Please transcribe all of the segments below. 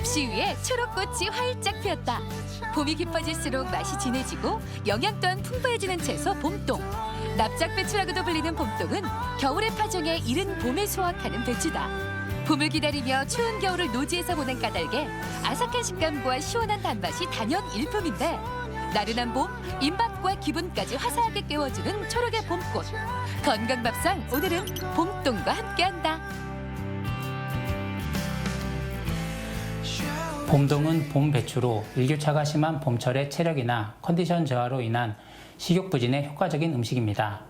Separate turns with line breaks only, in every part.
접시 위에 초록꽃이 활짝 피었다. 봄이 깊어질수록 맛이 진해지고 영양 또한 풍부해지는 채소 봄동. 납작배추라고도 불리는 봄동은 겨울의 파종에 이른 봄에 수확하는 배추다. 봄을 기다리며 추운 겨울을 노지에서 보낸 까닭에 아삭한 식감과 시원한 단맛이 단연 일품인데, 나른한 봄, 입맛과 기분까지 화사하게 깨워주는 초록의 봄꽃. 건강밥상 오늘은 봄동과 함께한다.
봄동은 봄 배추로 일교차가 심한 봄철의 체력이나 컨디션 저하로 인한 식욕 부진에 효과적인 음식입니다.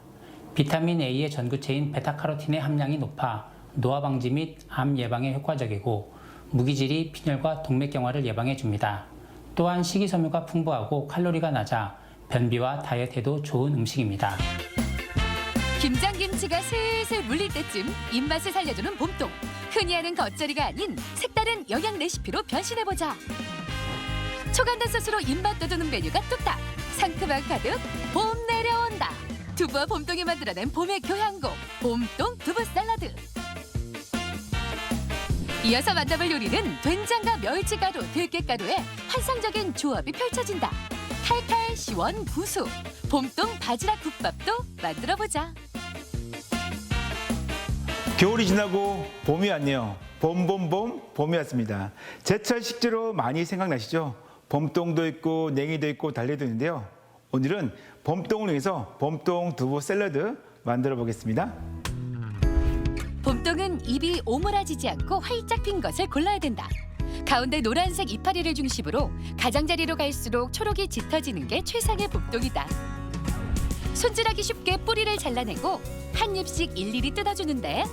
비타민 A의 전구체인 베타카로틴의 함량이 높아 노화 방지 및 암 예방에 효과적이고 무기질이 빈혈과 동맥경화를 예방해 줍니다. 또한 식이섬유가 풍부하고 칼로리가 낮아 변비와 다이어트에도 좋은 음식입니다.
김장김치가 슬슬 물릴 때쯤 입맛을 살려주는 봄동. 흔히 하는 겉절이가 아닌 색다른 영양 레시피로 변신해보자. 초간단 소스로 입맛 돋우는 메뉴가 뚝딱. 상큼한 가득 봄 내려온다. 두부와 봄동이 만들어낸 봄의 교향곡 봄동 두부 샐러드. 이어서 만나볼 요리는 된장과 멸치가루, 들깨가루의 환상적인 조합이 펼쳐진다. 칼칼 시원 구수 봄동 바지락 국밥도 만들어보자.
겨울이 지나고 봄이 왔네요. 봄이 왔습니다. 제철 식재로 많이 생각나시죠? 봄동도 있고 냉이도 있고 달래도 있는데요. 오늘은 봄동을 위해서 봄동 두부 샐러드 만들어 보겠습니다.
봄동은 입이 오므라지지 않고 활짝 핀 것을 골라야 된다. 가운데 노란색 이파리를 중심으로 가장자리로 갈수록 초록이 짙어지는 게 최상의 봄동이다. 손질하기 쉽게 뿌리를 잘라내고 한 입씩 일일이 뜯어주는데,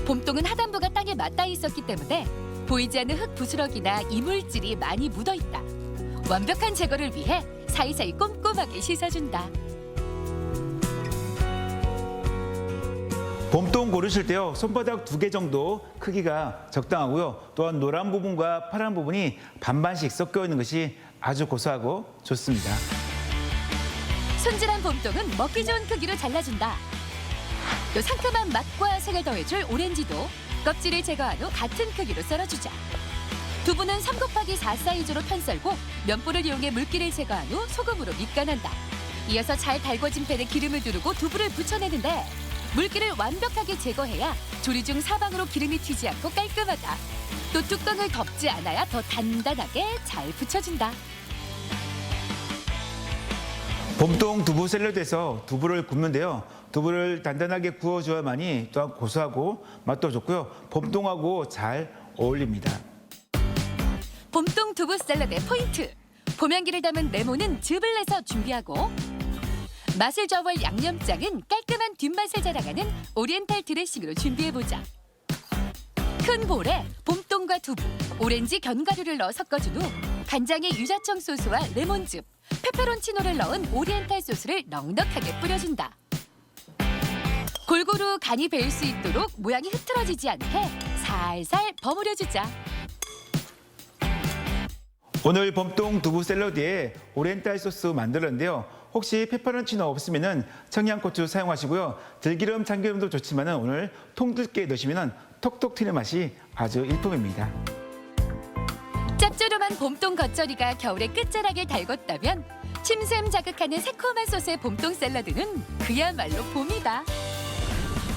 봄동은 하단부가 땅에 맞닿아 있었기 때문에 보이지 않는 흙 부스러기나 이물질이 많이 묻어있다. 완벽한 제거를 위해 사이사이 꼼꼼하게 씻어준다.
봄동 고르실 때요, 손바닥 2개 정도 크기가 적당하고요. 또한 노란 부분과 파란 부분이 반반씩 섞여 있는 것이 아주 고소하고 좋습니다.
손질한 봄동은 먹기 좋은 크기로 잘라준다. 또 상큼한 맛과 색을 더해줄 오렌지도 껍질을 제거한 후 같은 크기로 썰어주자. 두부는 3곱하기4 사이즈로 편썰고 면보를 이용해 물기를 제거한 후 소금으로 밑간한다. 이어서 잘 달궈진 팬에 기름을 두르고 두부를 부쳐내는데, 물기를 완벽하게 제거해야 조리 중 사방으로 기름이 튀지 않고 깔끔하다. 또 뚜껑을 덮지 않아야 더 단단하게 잘 부쳐진다.
봄동 두부 샐러드에서 두부를 굽는데요. 두부를 단단하게 구워줘야만이 또한 고소하고 맛도 좋고요. 봄동하고 잘 어울립니다.
봄동 두부 샐러드의 포인트. 봄향기를 담은 레몬은 즙을 내서 준비하고, 맛을 저울 양념장은 깔끔한 뒷맛을 자랑하는 오리엔탈 드레싱으로 준비해보자. 큰 볼에 봄동과 두부, 오렌지 견과류를 넣어 섞어준 후 간장에 유자청 소스와 레몬즙, 페페론치노를 넣은 오리엔탈 소스를 넉넉하게 뿌려준다. 골고루 간이 배일 수 있도록 모양이 흐트러지지 않게 살살 버무려주자.
오늘 봄동 두부 샐러드에 오리엔탈 소스 만들었는데요. 혹시 페퍼론치노 없으면 청양고추 사용하시고요. 들기름, 참기름도 좋지만 오늘 통들깨 넣으시면 톡톡 튀는 맛이 아주 일품입니다.
짭조름한 봄동 겉절이가 겨울의 끝자락을 달궜다면 침샘 자극하는 새콤한 소스의 봄동 샐러드는 그야말로 봄이다.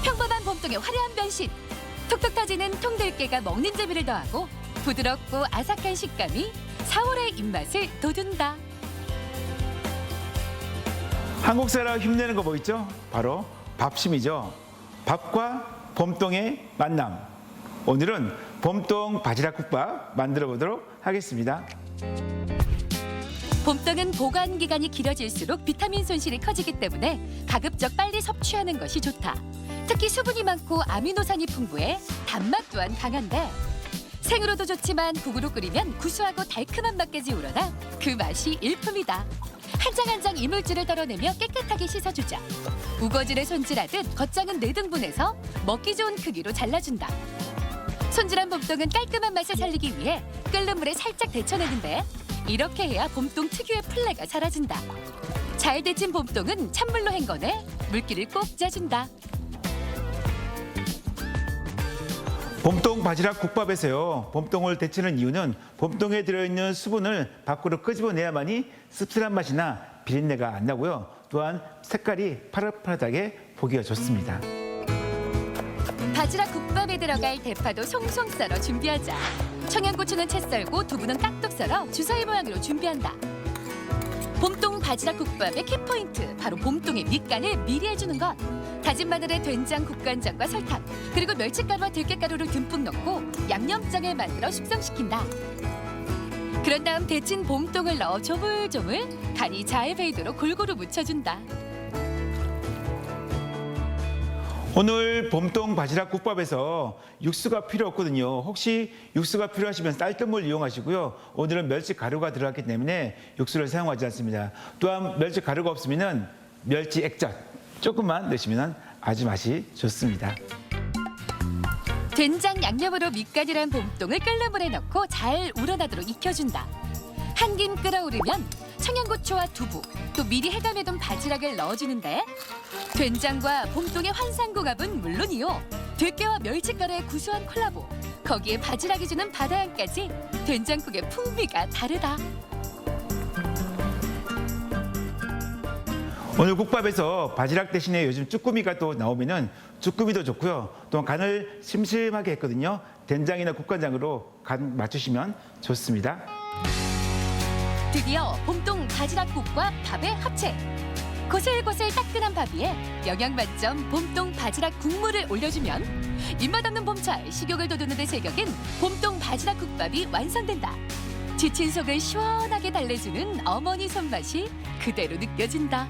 평범한 봄동의 화려한 변신. 톡톡 터지는 통들깨가 먹는 재미를 더하고 부드럽고 아삭한 식감이 4월의 입맛을 돋운다.
한국 사람 힘내는 거 뭐 있죠? 바로 밥심이죠. 밥과 봄동의 만남. 오늘은 봄동 바지락국밥 만들어 보도록 하겠습니다.
봄동은 보관 기간이 길어질수록 비타민 손실이 커지기 때문에 가급적 빨리 섭취하는 것이 좋다. 특히 수분이 많고 아미노산이 풍부해 단맛 또한 강한데, 생으로도 좋지만 국으로 끓이면 구수하고 달콤한 맛까지 우러나 그 맛이 일품이다. 한 장 한 장 이물질을 덜어내며 깨끗하게 씻어주자. 우거지를 손질하듯 겉장은 4등분해서 먹기 좋은 크기로 잘라준다. 손질한 봄동은 깔끔한 맛을 살리기 위해 끓는 물에 살짝 데쳐내는데, 이렇게 해야 봄동 특유의 플레가 사라진다. 잘 데친 봄동은 찬물로 헹궈내 물기를 꼭 짜준다.
봄동 바지락 국밥에서요. 봄동을 데치는 이유는 봄동에 들어있는 수분을 밖으로 끄집어내야만이 씁쓸한 맛이나 비린내가 안 나고요. 또한 색깔이 파릇파릇하게 보기가 좋습니다.
바지락 국밥에 들어갈 대파도 송송 썰어 준비하자. 청양고추는 채 썰고 두부는 깍둑 썰어 주사위 모양으로 준비한다. 봄동 바지락 국밥의 키포인트, 바로 봄동의 밑간을 미리 해주는 것. 다진 마늘에 된장, 국간장과 설탕, 그리고 멸치가루와 들깨가루를 듬뿍 넣고 양념장을 만들어 숙성시킨다. 그런 다음 데친 봄동을 넣어 조물조물 간이 잘 배이도록 골고루 묻혀준다.
오늘 봄동 바지락 국밥에서 육수가 필요 없거든요. 혹시 육수가 필요하시면 쌀뜨물 이용하시고요. 오늘은 멸치 가루가 들어갔기 때문에 육수를 사용하지 않습니다. 또한 멸치 가루가 없으면 멸치 액젓 조금만 넣으시면 아주 맛이 좋습니다.
된장 양념으로 밑간이란 봄동을 끓는 물에 넣고 잘 우러나도록 익혀준다. 한 김 끓어오르면 청양고추와 두부, 또 미리 해감해둔 바지락을 넣어주는데 된장과 봄동의 환상궁합은 물론이요. 들깨와 멸치가루의 구수한 콜라보, 거기에 바지락이 주는 바다향까지 된장국의 풍미가 다르다.
오늘 국밥에서 바지락 대신에 요즘 쭈꾸미가 또 나오면은 쭈꾸미도 좋고요. 또 간을 심심하게 했거든요. 된장이나 국간장으로 간 맞추시면 좋습니다.
드디어 봄동 바지락국과 밥의 합체. 고슬고슬 따끈한 밥 위에 영양 만점 봄동 바지락 국물을 올려주면 입맛 없는 봄철 식욕을 돋우는 데 제격인 봄동 바지락국밥이 완성된다. 지친 속을 시원하게 달래주는 어머니 손맛이 그대로 느껴진다.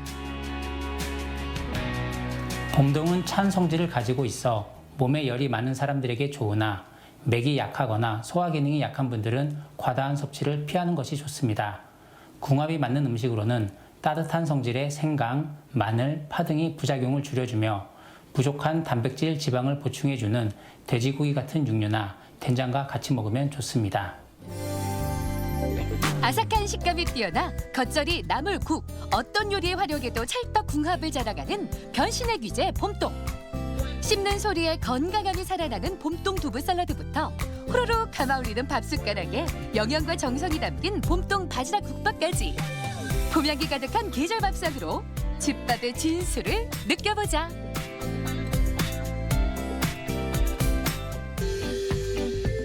봄동은 찬 성질을 가지고 있어 몸에 열이 많은 사람들에게 좋으나 맥이 약하거나 소화 기능이 약한 분들은 과다한 섭취를 피하는 것이 좋습니다. 궁합이 맞는 음식으로는 따뜻한 성질의 생강, 마늘, 파 등이 부작용을 줄여주며 부족한 단백질, 지방을 보충해주는 돼지고기 같은 육류나 된장과 같이 먹으면 좋습니다.
아삭한 식감이 뛰어나 겉절이, 나물국, 어떤 요리의 화력에도 찰떡 궁합을 자랑하는 변신의 귀재 봄동. 씹는 소리에 건강함이 살아나는 봄동 두부 샐러드부터 호로록 감아올리는 밥숟가락에 영양과 정성이 담긴 봄동 바지락 국밥까지 봄향기 가득한 계절 밥상으로 집밥의 진수를 느껴보자.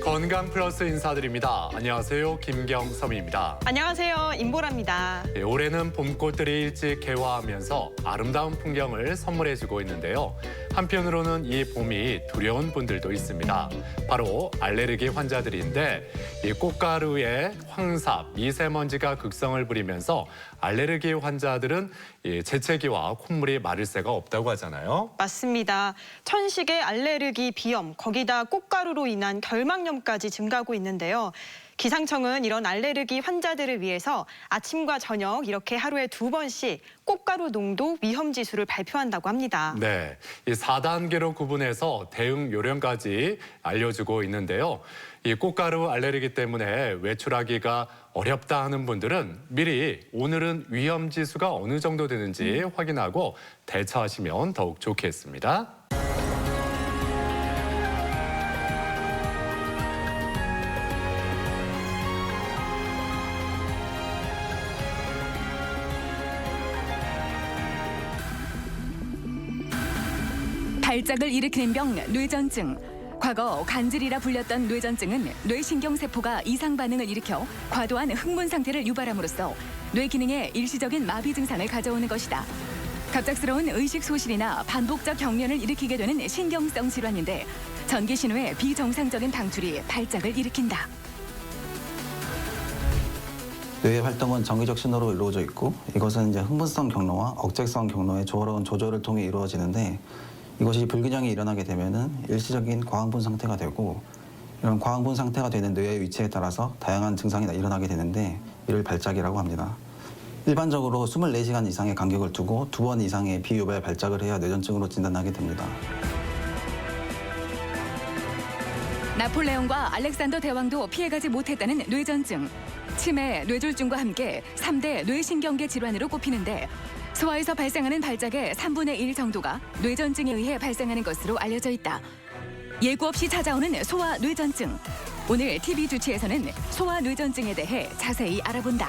건강 플러스 인사드립니다. 안녕하세요. 김경섭입니다.
안녕하세요. 임보라입니다.
예, 올해는 봄꽃들이 일찍 개화하면서 아름다운 풍경을 선물해주고 있는데요. 한편으로는 이 봄이 두려운 분들도 있습니다. 바로 알레르기 환자들인데 이 꽃가루에 황사, 미세먼지가 극성을 부리면서 알레르기 환자들은 이 재채기와 콧물이 마를 새가 없다고 하잖아요.
맞습니다. 천식의 알레르기, 비염, 거기다 꽃가루로 인한 결막염까지 증가하고 있는데요. 기상청은 이런 알레르기 환자들을 위해서 아침과 저녁 이렇게 하루에 2번씩 꽃가루 농도 위험 지수를 발표한다고 합니다.
네, 이 4단계로 구분해서 대응 요령까지 알려주고 있는데요. 이 꽃가루 알레르기 때문에 외출하기가 어렵다 하는 분들은 미리 오늘은 위험 지수가 어느 정도 되는지 확인하고 대처하시면 더욱 좋겠습니다.
발작을 일으키는 병 뇌전증. 과거 간질이라 불렸던 뇌전증은 뇌신경세포가 이상 반응을 일으켜 과도한 흥분 상태를 유발함으로써 뇌 기능에 일시적인 마비 증상을 가져오는 것이다. 갑작스러운 의식 소실이나 반복적 경련을 일으키게 되는 신경성 질환인데 전기 신호의 비정상적인 방출이 발작을 일으킨다.
뇌의 활동은 정기적 신호로 이루어져 있고 이것은 이제 흥분성 경로와 억제성 경로의 조화로운 조절을 통해 이루어지는데 이것이 불균형이 일어나게 되면은 일시적인 과흥분 상태가 되고 이런 과흥분 상태가 되는 뇌의 위치에 따라서 다양한 증상이 일어나게 되는데 이를 발작이라고 합니다. 일반적으로 24시간 이상의 간격을 두고 2번 이상의 비유발 발작을 해야 뇌전증으로 진단하게 됩니다.
나폴레옹과 알렉산더 대왕도 피해가지 못했다는 뇌전증. 치매, 뇌졸중과 함께 3대 뇌신경계 질환으로 꼽히는데 소아에서 발생하는 발작의 3분의 1 정도가 뇌전증에 의해 발생하는 것으로 알려져 있다.
예고 없이 찾아오는 소아 뇌전증. 오늘 TV 주치에서는 소아 뇌전증에 대해 자세히 알아본다.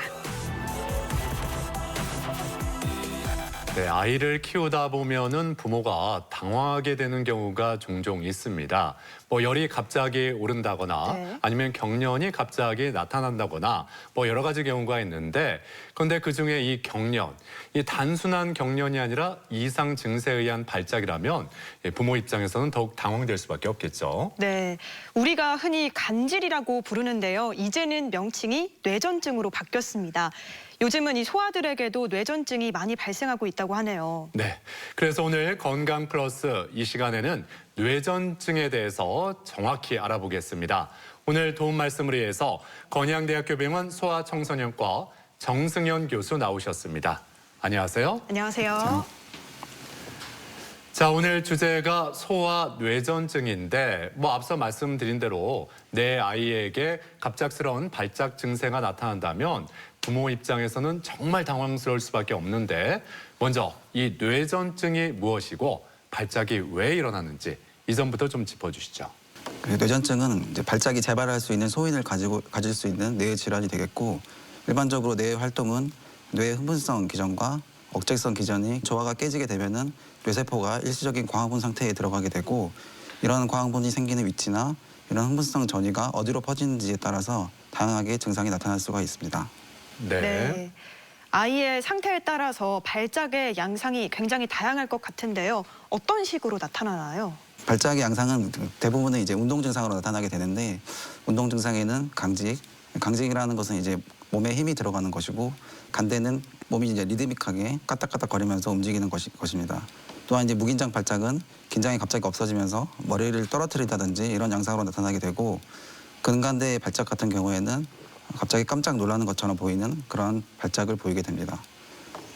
네, 아이를 키우다 보면은 부모가 당황하게 되는 경우가 종종 있습니다. 뭐 열이 갑자기 오른다거나
네.
아니면 경련이 갑자기 나타난다거나 뭐 여러 가지 경우가 있는데 그런데 그중에 이 경련, 이 단순한 경련이 아니라 이상 증세에 의한 발작이라면 부모 입장에서는 더욱 당황될 수밖에 없겠죠.
네, 우리가 흔히 간질이라고 부르는데요. 이제는 명칭이 뇌전증으로 바뀌었습니다. 요즘은 이 소아들에게도 뇌전증이 많이 발생하고 있다고 하네요.
네, 그래서 오늘 건강 플러스 이 시간에는 뇌전증에 대해서 정확히 알아보겠습니다. 오늘 도움 말씀을 위해서 건양대학교 병원 소아청소년과 정승현 교수 나오셨습니다. 안녕하세요.
안녕하세요.
자, 오늘 주제가 소아 뇌전증인데 뭐 앞서 말씀드린 대로 내 아이에게 갑작스러운 발작 증세가 나타난다면 부모 입장에서는 정말 당황스러울 수밖에 없는데 먼저 이 뇌전증이 무엇이고 발작이 왜 일어나는지 이 점부터 좀 짚어주시죠.
뇌전증은 이제 발작이 재발할 수 있는 소인을 가질 수 있는 뇌의 질환이 되겠고 일반적으로 뇌의 활동은 뇌의 흥분성 기전과 억제성 기전이 조화가 깨지게 되면은 뇌세포가 일시적인 광화분 상태에 들어가게 되고 이런 광화분이 생기는 위치나 이런 흥분성 전이가 어디로 퍼지는지에 따라서 다양하게 증상이 나타날 수가 있습니다.
네.
아이의 상태에 따라서 발작의 양상이 굉장히 다양할 것 같은데요. 어떤 식으로 나타나나요?
발작의 양상은 대부분은 이제 운동 증상으로 나타나게 되는데 운동 증상에는 강직이라는 것은 이제 몸에 힘이 들어가는 것이고 간대는 몸이 이제 리드믹하게 까딱까딱거리면서 움직이는 것입니다. 또한 이제 무긴장 발작은 긴장이 갑자기 없어지면서 머리를 떨어뜨린다든지 이런 양상으로 나타나게 되고 근간대 발작 같은 경우에는 갑자기 깜짝 놀라는 것처럼 보이는 그런 발작을 보이게 됩니다.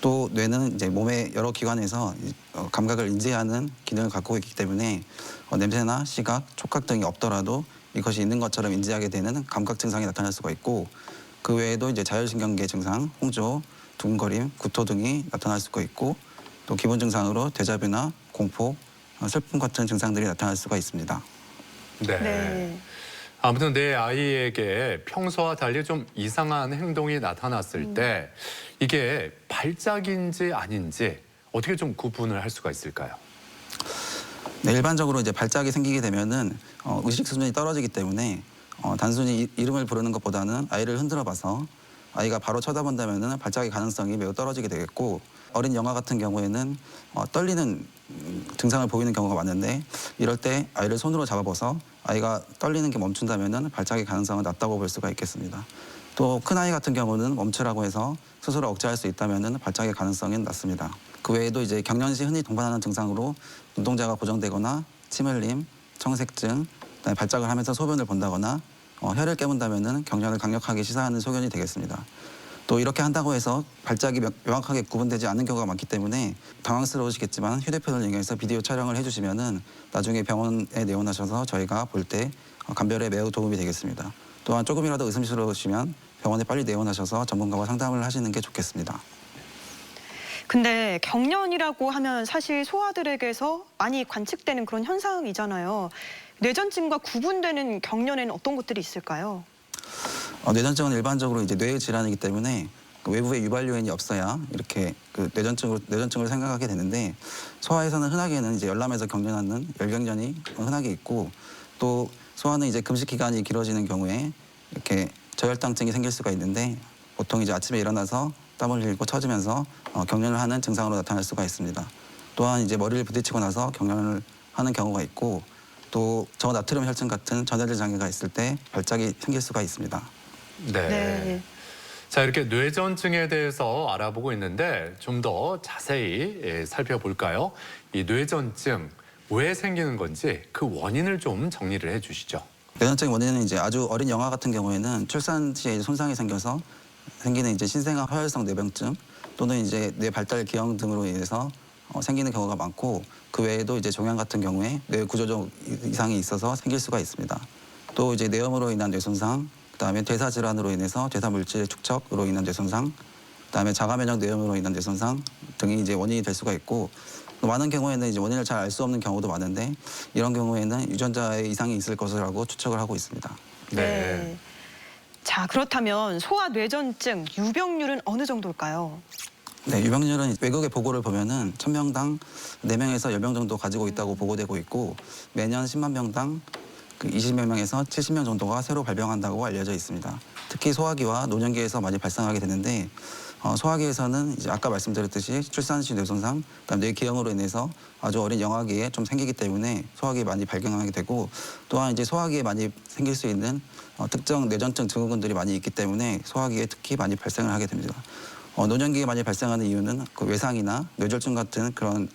또 뇌는 이제 몸의 여러 기관에서 감각을 인지하는 기능을 갖고 있기 때문에 냄새나 시각, 촉각 등이 없더라도 이것이 있는 것처럼 인지하게 되는 감각 증상이 나타날 수가 있고 그 외에도 이제 자율신경계 증상, 홍조, 두근거림, 구토 등이 나타날 수가 있고 또 기본 증상으로 데자뷰나 공포, 슬픔 같은 증상들이 나타날 수가 있습니다.
네.
아무튼 내 아이에게 평소와 달리 좀 이상한 행동이 나타났을 때 이게 발작인지 아닌지 어떻게 좀 구분을 할 수가 있을까요?
네, 일반적으로 이제 발작이 생기게 되면은 의식 수준이 떨어지기 때문에 단순히 이름을 부르는 것보다는 아이를 흔들어 봐서 아이가 바로 쳐다본다면은 발작의 가능성이 매우 떨어지게 되겠고 어린 영아 같은 경우에는 떨리는 증상을 보이는 경우가 많은데 이럴 때 아이를 손으로 잡아봐서 아이가 떨리는 게 멈춘다면은 발작의 가능성은 낮다고 볼 수가 있겠습니다. 또 큰아이 같은 경우는 멈추라고 해서 스스로 억제할 수 있다면은 발작의 가능성은 낮습니다. 그 외에도 이제 경련 시 흔히 동반하는 증상으로 눈동자가 고정되거나 침 흘림, 청색증, 그다음에 발작을 하면서 소변을 본다거나 혀를 깨문다면은 경련을 강력하게 시사하는 소견이 되겠습니다. 또 이렇게 한다고 해서 발작이 명확하게 구분되지 않는 경우가 많기 때문에 당황스러우시겠지만 휴대폰을 이용해서 비디오 촬영을 해주시면은 나중에 병원에 내원하셔서 저희가 볼 때 감별에 매우 도움이 되겠습니다. 또한 조금이라도 의심스러우시면 병원에 빨리 내원하셔서 전문가와 상담을 하시는 게 좋겠습니다.
근데 경련이라고 하면 사실 소아들에게서 많이 관측되는 그런 현상이잖아요. 뇌전증과 구분되는 경련에는 어떤 것들이 있을까요?
뇌전증은 일반적으로 이제 뇌의 질환이기 때문에 그 외부의 유발 요인이 없어야 이렇게 그 뇌전증을 생각하게 되는데 소아에서는 흔하게는 이제 열람에서 경련하는 열경련이 흔하게 있고 또 소아는 이제 금식 기간이 길어지는 경우에 이렇게 저혈당증이 생길 수가 있는데 보통 이제 아침에 일어나서 땀을 흘리고 처지면서 경련을 하는 증상으로 나타날 수가 있습니다. 또한 이제 머리를 부딪히고 나서 경련을 하는 경우가 있고 또 저나트륨 혈증 같은 전해질 장애가 있을 때 발작이 생길 수가 있습니다.
네. 자, 이렇게 뇌전증에 대해서 알아보고 있는데 좀 더 자세히 살펴볼까요? 이 뇌전증 왜 생기는 건지 그 원인을 좀 정리를 해주시죠.
뇌전증 원인은 이제 아주 어린 영아 같은 경우에는 출산 시에 손상이 생겨서 생기는 이제 신생아 허혈성 뇌병증 또는 이제 뇌 발달 기형 등으로 인해서 생기는 경우가 많고 그 외에도 이제 종양 같은 경우에 뇌 구조적 이상이 있어서 생길 수가 있습니다. 또 이제 뇌염으로 인한 뇌손상, 그다음에 대사 질환으로 인해서 대사 물질의 축적으로 인한 뇌손상, 그다음에 자가 면역 뇌염으로 인한 뇌손상 등이 이제 원인이 될 수가 있고 많은 경우에는 이제 원인을 잘 알 수 없는 경우도 많은데 이런 경우에는 유전자에 이상이 있을 것이라고 추측을 하고 있습니다.
네. 자, 그렇다면 소아뇌전증 유병률은 어느 정도일까요?
네, 유병률은 외국의 보고를 보면은 1000명당 4명에서 10명 정도 가지고 있다고 보고되고 있고 매년 10만 명당 그 20여 명에서 70명 정도가 새로 발병한다고 알려져 있습니다. 특히 소아기와 노년기에서 많이 발생하게 되는데 소아기에서는 이제 아까 말씀드렸듯이 출산 시 뇌손상, 그다음 뇌 기형으로 인해서 아주 어린 영아기에 좀 생기기 때문에 소아기에 많이 발병하게 되고 또한 이제 소아기에 많이 생길 수 있는 특정 뇌전증 증후군들이 많이 있기 때문에 소아기에 특히 많이 발생을 하게 됩니다. 노년기에 많이 발생하는 이유는 그 외상이나 뇌졸중 같은 그런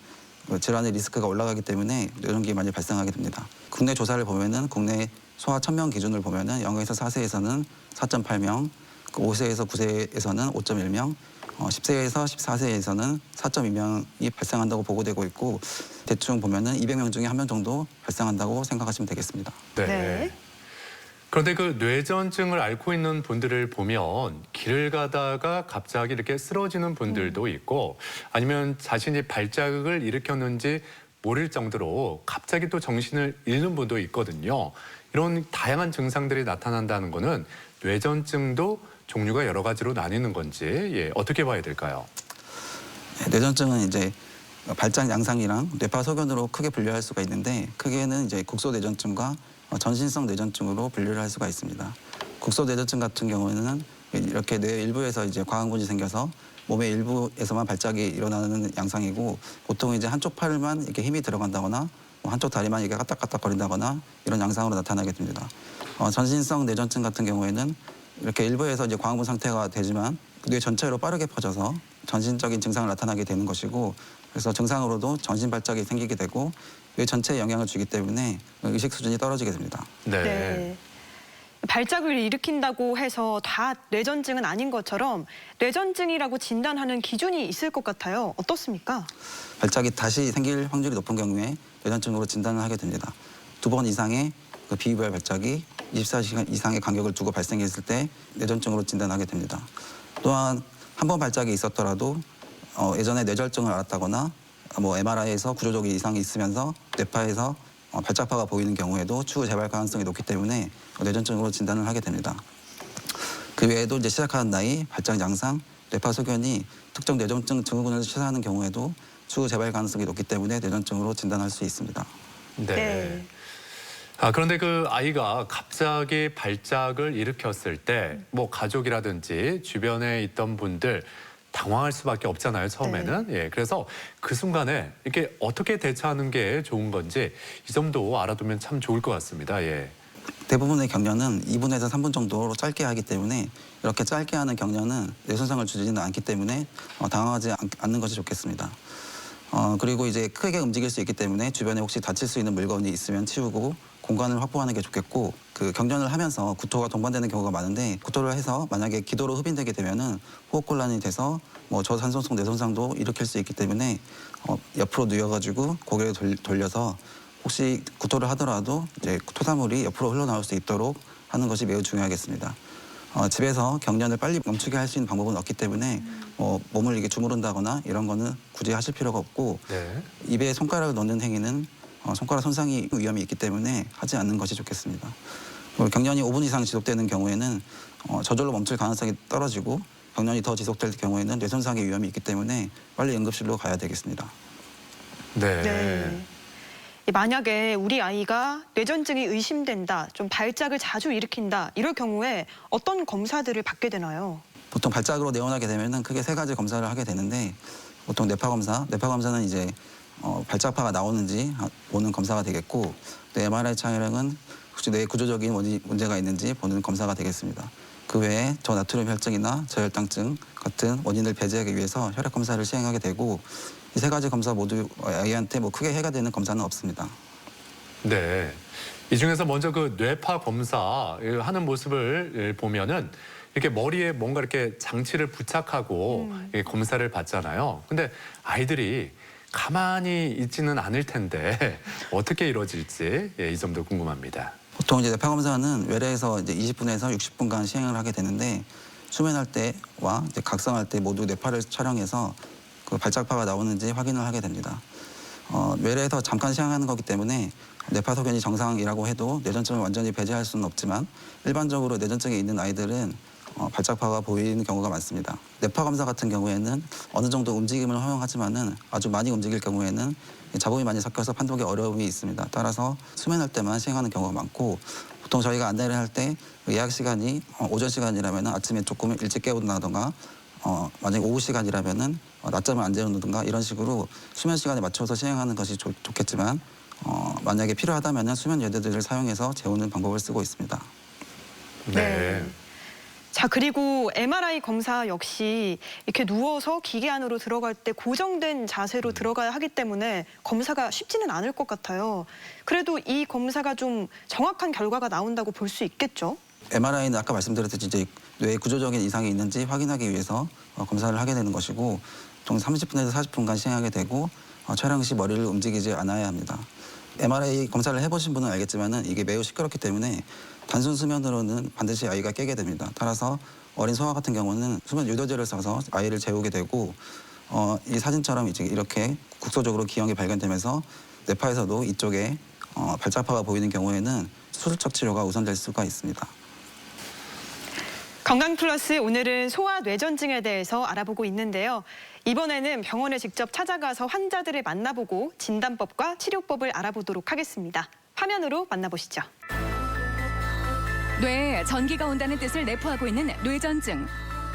질환의 리스크가 올라가기 때문에 노년기에 많이 발생하게 됩니다. 국내 조사를 보면은 국내 소아 1000명 기준을 보면은 0에서 4세에서는 4.8명, 5세에서 9세에서는 5.1명, 10세에서 14세에서는 4.2명이 발생한다고 보고되고 있고 대충 보면은 200명 중에 1명 정도 발생한다고 생각하시면 되겠습니다.
네.
네.
그런데 그 뇌전증을 앓고 있는 분들을 보면 길을 가다가 갑자기 이렇게 쓰러지는 분들도 있고 아니면 자신이 발작을 일으켰는지 모를 정도로 갑자기 또 정신을 잃는 분도 있거든요. 이런 다양한 증상들이 나타난다는 거는 뇌전증도 종류가 여러 가지로 나뉘는 건지 어떻게 봐야 될까요?
뇌전증은 이제 발작 양상이랑 뇌파 소견으로 크게 분류할 수가 있는데 크게는 이제 국소뇌전증과 전신성 뇌전증으로 분류를 할 수가 있습니다. 국소뇌전증 같은 경우에는 이렇게 뇌 일부에서 이제 과항군이 생겨서 몸의 일부에서만 발작이 일어나는 양상이고 보통 이제 한쪽 팔만 이렇게 힘이 들어간다거나 한쪽 다리만 이렇게 까딱까딱거린다거나 이런 양상으로 나타나게 됩니다. 전신성 뇌전증 같은 경우에는 이렇게 일부에서 이제 과항군 상태가 되지만 뇌 전체로 빠르게 퍼져서 전신적인 증상을 나타나게 되는 것이고 그래서 증상으로도 전신 발작이 생기게 되고 뇌 전체에 영향을 주기 때문에 의식 수준이 떨어지게 됩니다.
네. 발작을 일으킨다고 해서 다 뇌전증은 아닌 것처럼 뇌전증이라고 진단하는 기준이 있을 것 같아요. 어떻습니까?
발작이 다시 생길 확률이 높은 경우에 뇌전증으로 진단을 하게 됩니다. 2번 이상의 그 비유별 발작이 24시간 이상의 간격을 두고 발생했을 때 뇌전증으로 진단하게 됩니다. 또한 한 번 발작이 있었더라도 예전에 뇌졸중을 앓았다거나 MRI에서 구조적 이상이 있으면서 뇌파에서 발작파가 보이는 경우에도 추후 재발 가능성이 높기 때문에 뇌전증으로 진단을 하게 됩니다. 그 외에도 이제 시작하는 나이, 발작 양상, 뇌파 소견이 특정 뇌전증 증후군을 시사하는 경우에도 추후 재발 가능성이 높기 때문에 뇌전증으로 진단할 수 있습니다.
네.
그런데 그 아이가 갑자기 발작을 일으켰을 때 뭐 가족이라든지 주변에 있던 분들 당황할 수밖에 없잖아요, 처음에는.
네.
예, 그래서 그 순간에 이렇게 어떻게 대처하는 게 좋은 건지 이 점도 알아두면 참 좋을 것 같습니다. 예.
대부분의 격려는 2분에서 3분 정도로 짧게 하기 때문에 이렇게 짧게 하는 격려는 뇌손상을 주지는 않기 때문에 당황하지 않는 것이 좋겠습니다. 그리고 이제 크게 움직일 수 있기 때문에 주변에 혹시 다칠 수 있는 물건이 있으면 치우고 공간을 확보하는 게 좋겠고 그 경련을 하면서 구토가 동반되는 경우가 많은데 구토를 해서 만약에 기도로 흡인되게 되면은 호흡곤란이 돼서 저산소성 뇌손상도 일으킬 수 있기 때문에 옆으로 누워가지고 고개를 돌려서 혹시 구토를 하더라도 이제 토사물이 옆으로 흘러나올 수 있도록 하는 것이 매우 중요하겠습니다. 집에서 경련을 빨리 멈추게 할 수 있는 방법은 없기 때문에 몸을 이게 주무른다거나 이런 거는 굳이 하실 필요가 없고
네.
입에 손가락을 넣는 행위는 손가락 손상이 위험이 있기 때문에 하지 않는 것이 좋겠습니다. 경련이 5분 이상 지속되는 경우에는 저절로 멈출 가능성이 떨어지고 경련이 더 지속될 경우에는 뇌손상의 위험이 있기 때문에 빨리 응급실로 가야 되겠습니다.
네. 만약에 우리 아이가 뇌전증이 의심된다, 좀 발작을 자주 일으킨다, 이럴 경우에 어떤 검사들을 받게 되나요?
보통 발작으로 내원하게 되면은 크게 3가지 검사를 하게 되는데 보통 뇌파 검사는 이제 발작파가 나오는지 보는 검사가 되겠고 또 MRI 촬영은 혹시 뇌 구조적인 문제가 있는지 보는 검사가 되겠습니다. 그 외에 저나트륨 혈증이나 저혈당증 같은 원인을 배제하기 위해서 혈액 검사를 시행하게 되고 이 3가지 검사 모두 아이한테 크게 해가 되는 검사는 없습니다.
네. 이 중에서 먼저 그 뇌파 검사 하는 모습을 보면은 이렇게 머리에 뭔가 이렇게 장치를 부착하고 검사를 받잖아요. 근데 아이들이 가만히 있지는 않을 텐데 어떻게 이루어질지 이 점도 궁금합니다.
보통 이제 뇌파 검사는 외래에서 이제 20분에서 60분간 시행을 하게 되는데 수면할 때와 이제 각성할 때 모두 뇌파를 촬영해서 그 발작파가 나오는지 확인을 하게 됩니다. 뇌래에서 잠깐 시행하는 거기 때문에 뇌파 소견이 정상이라고 해도 뇌전증을 완전히 배제할 수는 없지만 일반적으로 뇌전증이 있는 아이들은 발작파가 보이는 경우가 많습니다. 뇌파 검사 같은 경우에는 어느 정도 움직임을 허용하지만은 아주 많이 움직일 경우에는 잡음이 많이 섞여서 판독에 어려움이 있습니다. 따라서 수면할 때만 시행하는 경우가 많고 보통 저희가 안내를 할 때 예약 시간이 오전 시간이라면 아침에 조금 일찍 깨운다던가 만약에 오후 시간이라면은 낮잠을 안 재운다든가 이런 식으로 수면 시간에 맞춰서 시행하는 것이 좋겠지만 만약에 필요하다면은 수면 여대들을 사용해서 재우는 방법을 쓰고 있습니다.
네.
자, 그리고 MRI 검사 역시 이렇게 누워서 기계 안으로 들어갈 때 고정된 자세로 들어가야 하기 때문에 검사가 쉽지는 않을 것 같아요. 그래도 이 검사가 좀 정확한 결과가 나온다고 볼 수 있겠죠?
MRI는 아까 말씀드렸듯이 이제 뇌에 구조적인 이상이 있는지 확인하기 위해서 검사를 하게 되는 것이고 보통 30분에서 40분간 시행하게 되고 촬영 시 머리를 움직이지 않아야 합니다. MRI 검사를 해보신 분은 알겠지만은 이게 매우 시끄럽기 때문에 단순 수면으로는 반드시 아이가 깨게 됩니다. 따라서 어린 소아 같은 경우는 수면 유도제를 써서 아이를 재우게 되고 이 사진처럼 이제 이렇게 국소적으로 기형이 발견되면서 뇌파에서도 이쪽에 발작파가 보이는 경우에는 수술적 치료가 우선될 수가 있습니다.
건강플러스 오늘은 소아뇌전증에 대해서 알아보고 있는데요. 이번에는 병원에 직접 찾아가서 환자들을 만나보고 진단법과 치료법을 알아보도록 하겠습니다. 화면으로 만나보시죠.
뇌에 전기가 온다는 뜻을 내포하고 있는 뇌전증.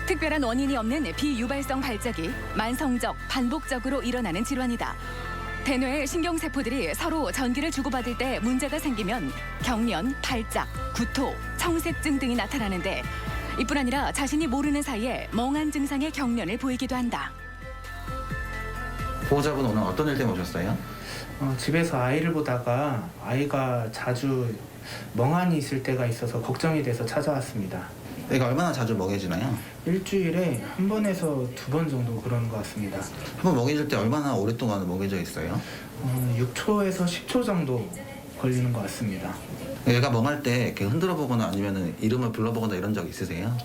특별한 원인이 없는 비유발성 발작이 만성적, 반복적으로 일어나는 질환이다. 대뇌의 신경세포들이 서로 전기를 주고받을 때 문제가 생기면 경련, 발작, 구토, 청색증 등이 나타나는데 이뿐 아니라 자신이 모르는 사이에 멍한 증상의 경련을 보이기도 한다.
보호자분 오늘 어떤 일 때문에 오셨어요?
집에서 아이를 보다가 아이가 자주 멍하니 있을 때가 있어서 걱정이 돼서 찾아왔습니다.
애가 얼마나 자주 먹여지나요?
일주일에 한 번에서 두 번 정도 그러는 것 같습니다.
한 번 먹여질 때 얼마나 오랫동안 먹여져 있어요?
6초에서 10초 정도 걸리는 것 같습니다.
애가 멍할 때 이렇게 흔들어 보거나 아니면 이름을 불러보거나 이런 적 있으세요?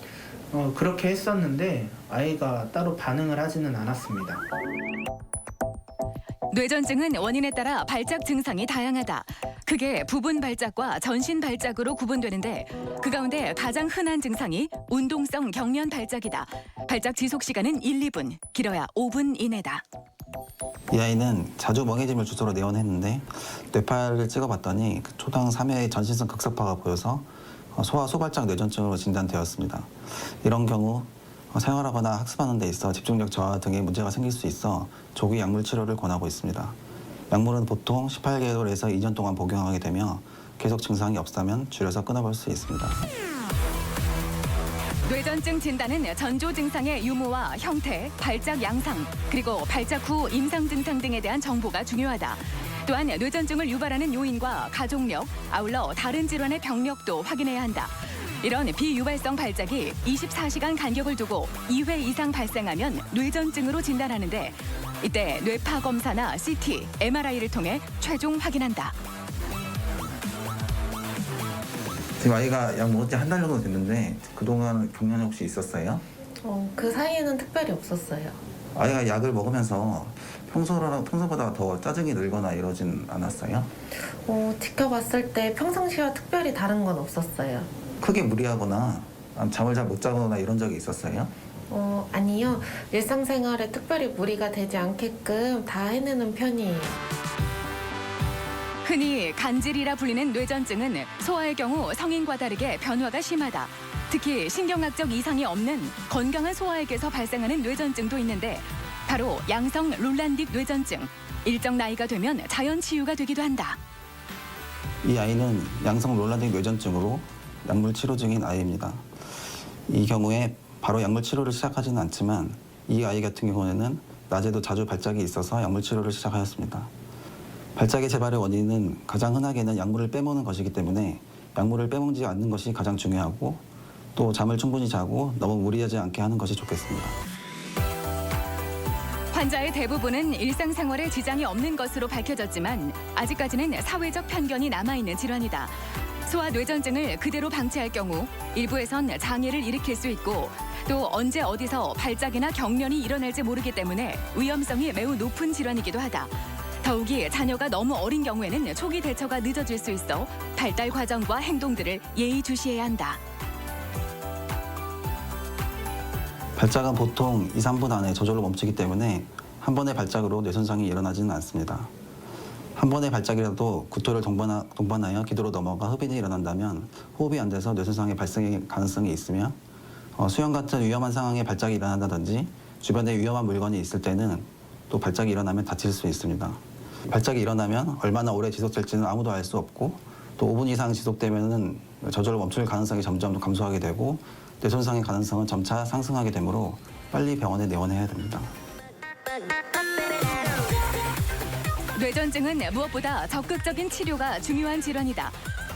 그렇게 했었는데 아이가 따로 반응을 하지는 않았습니다.
뇌전증은 원인에 따라 발작 증상이 다양하다. 크게 부분 발작과 전신 발작으로 구분되는데 그 가운데 가장 흔한 증상이 운동성 경련 발작이다. 발작 지속 시간은 1, 2분, 길어야 5분 이내다.
이 아이는 자주 멍해짐을 주소로 내원했는데 뇌파를 찍어봤더니 초당 3회의 전신성 극석파가 보여서 소아 소발작 뇌전증으로 진단되었습니다. 이런 경우 생활하거나 학습하는 데 있어 집중력 저하 등의 문제가 생길 수 있어 조기 약물 치료를 권하고 있습니다. 약물은 보통 18개월에서 2년 동안 복용하게 되며 계속 증상이 없다면 줄여서 끊어볼 수 있습니다.
뇌전증 진단은 전조 증상의 유무와 형태, 발작 양상, 그리고 발작 후 임상 증상 등에 대한 정보가 중요하다. 또한 뇌전증을 유발하는 요인과 가족력, 아울러 다른 질환의 병력도 확인해야 한다. 이런 비유발성 발작이 24시간 간격을 두고 2회 이상 발생하면 뇌전증으로 진단하는데 이때 뇌파 검사나 CT, MRI를 통해 최종 확인한다.
지금 아이가 약 먹은 지 한 달 정도 됐는데 그동안 경련이 혹시 있었어요?
그 사이에는 특별히 없었어요.
아이가 약을 먹으면서 평소보다 더 짜증이 늘거나 이러진 않았어요?
지켜봤을 때 평상시와 특별히 다른 건 없었어요.
크게 무리하거나 잠을 잘 못 자거나 이런 적이 있었어요?
아니요. 일상생활에 특별히 무리가 되지 않게끔 다 해내는 편이에요.
흔히 간질이라 불리는 뇌전증은 소아의 경우 성인과 다르게 변화가 심하다. 특히 신경학적 이상이 없는 건강한 소아에게서 발생하는 뇌전증도 있는데 바로 양성 롤란딕 뇌전증. 일정 나이가 되면 자연 치유가 되기도 한다.
이 아이는 양성 롤란딕 뇌전증으로 약물 치료 중인 아이입니다. 이 경우에 바로 약물 치료를 시작하지는 않지만 이 아이 같은 경우에는 낮에도 자주 발작이 있어서 약물 치료를 시작하였습니다. 발작의 재발의 원인은 가장 흔하게는 약물을 빼먹는 것이기 때문에 약물을 빼먹지 않는 것이 가장 중요하고 또 잠을 충분히 자고 너무 무리하지 않게 하는 것이 좋겠습니다.
환자의 대부분은 일상생활에 지장이 없는 것으로 밝혀졌지만 아직까지는 사회적 편견이 남아있는 질환이다. 소아 뇌전증을 그대로 방치할 경우 일부에선 장애를 일으킬 수 있고 또 언제 어디서 발작이나 경련이 일어날지 모르기 때문에 위험성이 매우 높은 질환이기도 하다. 더욱이 자녀가 너무 어린 경우에는 초기 대처가 늦어질 수 있어 발달 과정과 행동들을 예의주시해야 한다.
발작은 보통 2, 3분 안에 저절로 멈추기 때문에 한 번의 발작으로 뇌손상이 일어나지는 않습니다. 한 번의 발작이라도 구토를 동반하여 기도로 넘어가 흡인이 일어난다면 호흡이 안 돼서 뇌손상의 발생의 가능성이 있으며 수영 같은 위험한 상황에 발작이 일어난다든지 주변에 위험한 물건이 있을 때는 또 발작이 일어나면 다칠 수 있습니다. 발작이 일어나면 얼마나 오래 지속될지는 아무도 알 수 없고 또 5분 이상 지속되면은 저절로 멈출 가능성이 점점 감소하게 되고 뇌손상의 가능성은 점차 상승하게 되므로 빨리 병원에 내원해야 됩니다.
뇌전증은 무엇보다 적극적인 치료가 중요한 질환이다.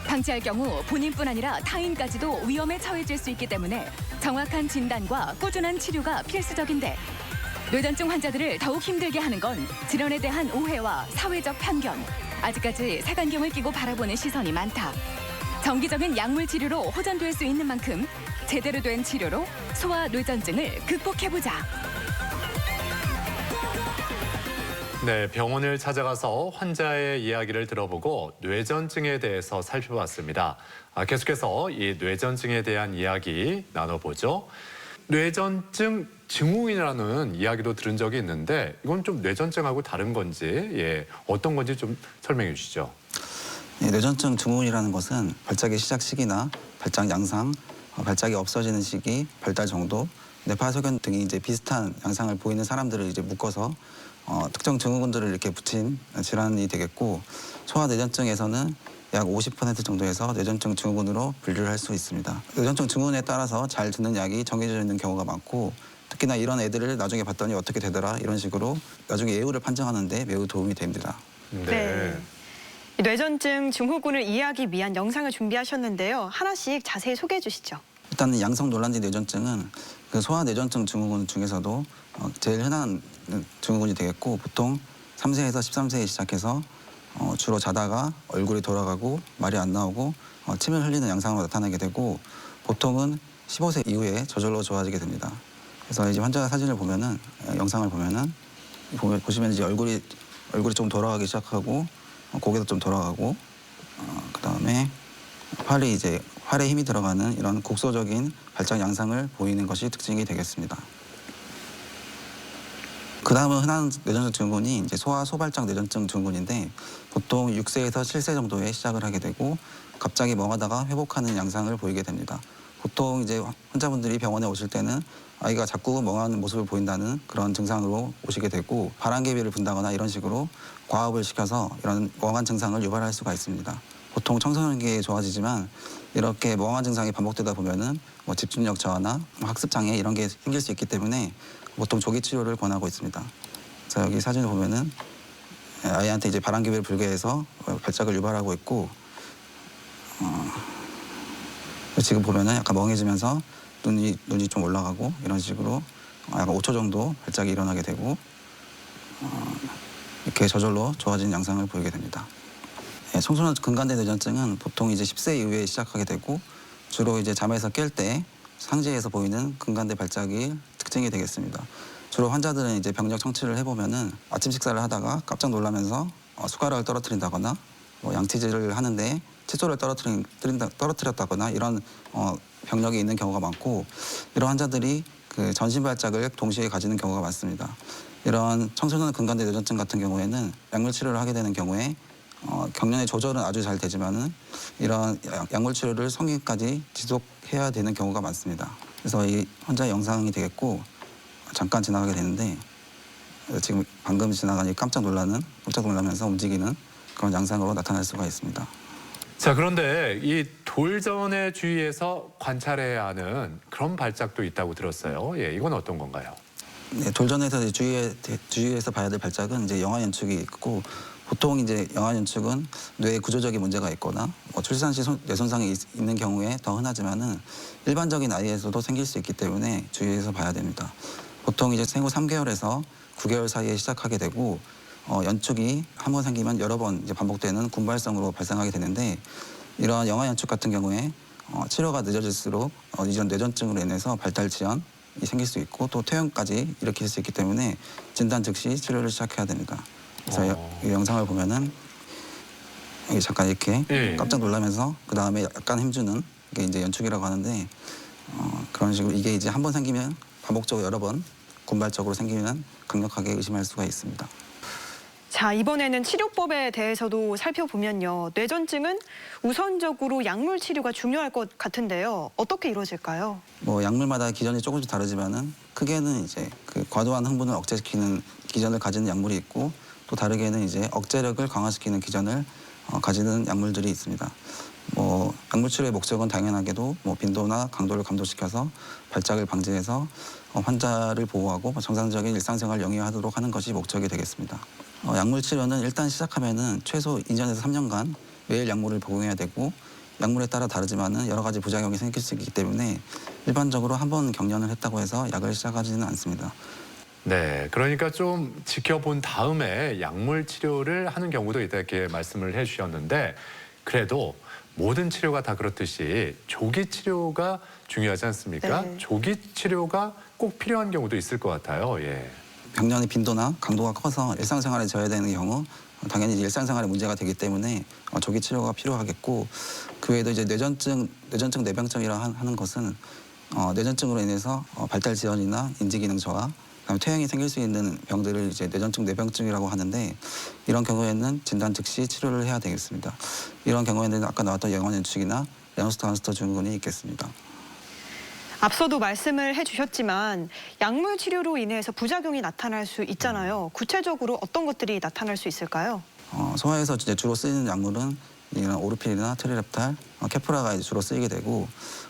방치할 경우 본인뿐 아니라 타인까지도 위험에 처해질 수 있기 때문에 정확한 진단과 꾸준한 치료가 필수적인데 뇌전증 환자들을 더욱 힘들게 하는 건 질환에 대한 오해와 사회적 편견, 아직까지 색안경을 끼고 바라보는 시선이 많다. 정기적인 약물 치료로 호전될 수 있는 만큼 제대로 된 치료로 소아 뇌전증을 극복해보자.
네, 병원을 찾아가서 환자의 이야기를 들어보고 뇌전증에 대해서 살펴봤습니다. 계속해서 이 뇌전증에 대한 이야기 나눠보죠. 뇌전증 증후군이라는 이야기도 들은 적이 있는데 이건 좀 뇌전증하고 다른 건지 어떤 건지 좀 설명해 주시죠.
네, 뇌전증 증후군이라는 것은 발작의 시작 시기나 발작 양상, 발작이 없어지는 시기, 발달 정도, 뇌파소견 등이 이제 비슷한 양상을 보이는 사람들을 이제 묶어서 특정 증후군들을 이렇게 붙인 질환이 되겠고 소아 뇌전증에서는 약 50% 정도에서 뇌전증 증후군으로 분류를 할 수 있습니다. 뇌전증 증후군에 따라서 잘 듣는 약이 정해져 있는 경우가 많고 특히나 이런 애들을 나중에 봤더니 어떻게 되더라 이런 식으로 나중에 예후를 판정하는 데 매우 도움이 됩니다.
네. 이 뇌전증 증후군을 이해하기 위한 영상을 준비하셨는데요. 하나씩 자세히 소개해 주시죠.
일단 양성 논란지 뇌전증은 그 소아 뇌전증 증후군 중에서도 제일 흔한 증후군이 되겠고 보통 3세에서 13세에 시작해서 주로 자다가 얼굴이 돌아가고 말이 안 나오고 침을 흘리는 양상으로 나타나게 되고 보통은 15세 이후에 저절로 좋아지게 됩니다. 그래서 이제 환자 사진을 보면은 영상을 보면은 보시면 이제 얼굴이 좀 돌아가기 시작하고 고개도 좀 돌아가고 그다음에 팔에 힘이 들어가는 이런 국소적인 발작 양상을 보이는 것이 특징이 되겠습니다. 그 다음은 흔한 뇌전증 증후군이 이제 소아 소발작 뇌전증 증후군인데 보통 6세에서 7세 정도에 시작을 하게 되고 갑자기 멍하다가 회복하는 양상을 보이게 됩니다. 보통 이제 환자분들이 병원에 오실 때는 아이가 자꾸 멍하는 모습을 보인다는 그런 증상으로 오시게 되고 바람개비를 분다거나 이런 식으로 과업을 시켜서 이런 멍한 증상을 유발할 수가 있습니다. 보통 청소년기에 좋아지지만 이렇게 멍한 증상이 반복되다 보면은 집중력 저하나 학습 장애 이런 게 생길 수 있기 때문에 보통 조기 치료를 권하고 있습니다. 자, 여기 사진을 보면은 아이한테 이제 바람개비를 불게 해서 발작을 유발하고 있고 지금 보면은 약간 멍해지면서 눈이 좀 올라가고 이런 식으로 약간 5초 정도 발작이 일어나게 되고 이렇게 저절로 좋아진 양상을 보이게 됩니다. 청소년 근간대 뇌전증은 보통 이제 10세 이후에 시작하게 되고 주로 이제 잠에서 깰 때 상지에서 보이는 근간대 발작이 특징이 되겠습니다. 주로 환자들은 이제 병력 청취를 해보면은 아침 식사를 하다가 깜짝 놀라면서 숟가락을 떨어뜨린다거나 양치질을 하는데 칫솔을 떨어뜨렸다거나 이런 병력이 있는 경우가 많고 이런 환자들이 그 전신 발작을 동시에 가지는 경우가 많습니다. 이런 청소년 근간대 뇌전증 같은 경우에는 약물 치료를 하게 되는 경우에 경련의 조절은 아주 잘 되지만은 이런 약물 치료를 성인까지 지속해야 되는 경우가 많습니다. 그래서 이 환자의 영상이 되겠고 잠깐 지나가게 되는데 지금 방금 지나가니 깜짝 놀라면서 움직이는 그런 양상으로 나타날 수가 있습니다.
자, 그런데 이 돌전에 주의해서 관찰해야 하는 그런 발작도 있다고 들었어요. 이건 어떤 건가요?
네, 돌전에서 주의해서 봐야 될 발작은 이제 영아 연축이 있고 보통 이제 영아 연축은 뇌 구조적인 문제가 있거나 출산 시 뇌손상이 있는 경우에 더 흔하지만은 일반적인 아이에서도 생길 수 있기 때문에 주의해서 봐야 됩니다. 보통 이제 생후 3개월에서 9개월 사이에 시작하게 되고 연축이 한 번 생기면 여러 번 이제 반복되는 군발성으로 발생하게 되는데 이러한 영아 연축 같은 경우에 치료가 늦어질수록 이전 뇌전증으로 인해서 발달 지연이 생길 수 있고 또 퇴원까지 일으킬 수 있기 때문에 진단 즉시 치료를 시작해야 됩니다. 그래서 이 영상을 보면은 여기 잠깐 이렇게
예.
깜짝 놀라면서 그 다음에 약간 힘주는 게 이제 연축이라고 하는데 그런 식으로 이게 이제 한 번 생기면 반복적으로 여러 번 군발적으로 생기면 강력하게 의심할 수가 있습니다.
자, 이번에는 치료법에 대해서도 살펴보면요. 뇌전증은 우선적으로 약물 치료가 중요할 것 같은데요. 어떻게 이루어질까요?
뭐 약물마다 기전이 조금씩 다르지만은 크게는 이제 그 과도한 흥분을 억제시키는 기전을 가지는 약물이 있고 또 다르게는 이제 억제력을 강화시키는 기전을 가지는 약물들이 있습니다. 뭐 약물 치료의 목적은 당연하게도 뭐 빈도나 강도를 감소시켜서 발작을 방지해서 환자를 보호하고 정상적인 일상생활을 영위하도록 하는 것이 목적이 되겠습니다. 약물 치료는 일단 시작하면은 최소 2년에서 3년간 매일 약물을 복용해야 되고 약물에 따라 다르지만은 여러 가지 부작용이 생길 수 있기 때문에 일반적으로 한 번 경련을 했다고 해서 약을 시작하지는 않습니다.
네, 그러니까 좀 지켜본 다음에 약물 치료를 하는 경우도 있다 이렇게 말씀을 해주셨는데 그래도 모든 치료가 다 그렇듯이 조기 치료가 중요하지 않습니까?
네.
조기 치료가 꼭 필요한 경우도 있을 것 같아요. 예.
병련의 빈도나 강도가 커서 일상생활에 저해되는 경우 당연히 일상생활에 문제가 되기 때문에 조기 치료가 필요하겠고 그 외에도 이제 뇌전증 뇌병증이라 하는 것은 뇌전증으로 인해서 발달 지연이나 인지 기능 저하, 그다음에 퇴행이 생길 수 있는 병들을 이제 뇌전증 뇌병증이라고 하는데 이런 경우에는 진단 즉시 치료를 해야 되겠습니다. 이런 경우에는 아까 나왔던 영원 연축이나 레노스터 증후군이 있겠습니다.
앞서도 말씀을 해주셨지만 약물 치료로 인해서 부작용이 나타날 수 있잖아요. 구체적으로 어떤 것들이 나타날 수 있을까요?
소아에서 이제 주로 쓰이는 약물은 이런 오르필이나 트리랩탈, 케프라가 이제 주로 쓰이게 되고